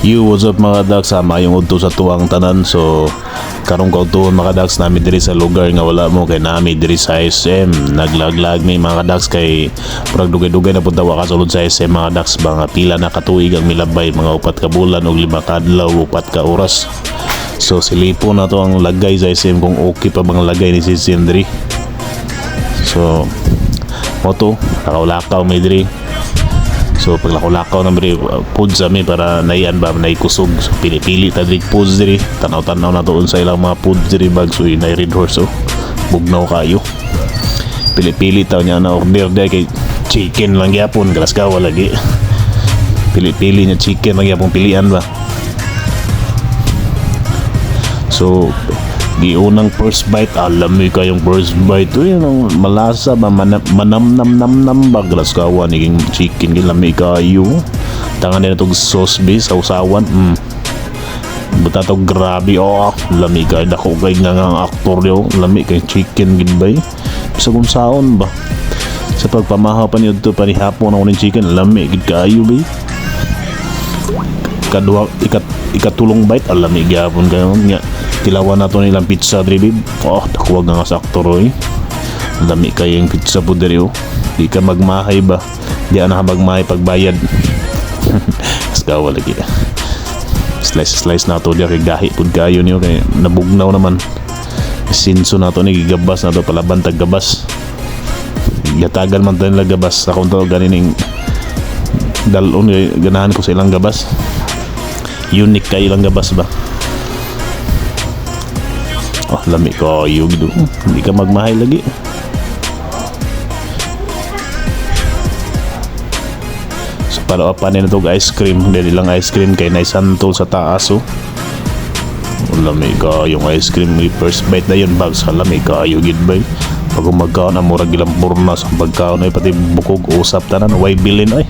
You, what's up mga dags? Sama yung udto sa tuwang tanan. So karong kautuhon mga dags nami diri sa lugar nga wala mo kay nami diri sa SM. Naglaglag mi mga dags kay purag dugay-dugay na punta wa kasulod sa SM mga dags. Mga pila na katuig ang milabay, mga 4 ka bulan og 5 ka adlaw, 4 ka oras. So silipo na to ang lagay sa SM kung okay pa bang lagay ni SM diri. So moto lakaw-lakaw may diri. So pag lakaw-lakaw na beri food sa mi para naian ba naikusog. So pili-pili ta diri food diri, tanaw-tanaw na tuon sa ilang mga food diri bag. So na red horse oh, bugnaw kayo. Pili-pili ta nya na order day kay chicken lang gyapon, galasgaw lagi. Pili-pili nya chicken lang gyapon pilian ba. So di unang first bite, alam mo kayong first bite to yun, malasa ba, manam-nam-nam-nam ba, galasgawan, naging chicken, ginlami kayo, tangan din itong sauce base, sausawan, buta to grabe, oh, lami kayo, dako kayo nga aktor yun, lami kayo chicken, ginbay, sa kung saon ba, sa pagpamahaw pa niyo ito, panihapon ako ng chicken, lami, gid kayo ba, ikatulong bite, alami, gyapon kayo, nga, tilawan na to nilang pizza diri bib. Oh, dakuwag nga sa aktor oy. Lami kayong pizza po diri oh. Di ka magmahay ba? Di na magmahay pagbayad. Gawa lagi. Slice na to diya kay gahi pud kayo niyo kay nabugnaw naman. Sinso na to ni gigabas na to palaban tag gabas. Yatagan man to nila gabas. Akong to ganining dalon ganahan ko sa ilang gabas. Unique kay ilang gabas ba? Oh, lami ko yung do. Hindi ka magmahay lagi. So para panin na to ice cream. Dili lang ice cream kay naisantol sa taas oh. Lami ka yung ice cream. First bite na yun bags. Lami ka yung gidbay. Pag magkaon ang murag ilang purnas ang pagkaon ay pati bukog usap tanan. Way bilin ay.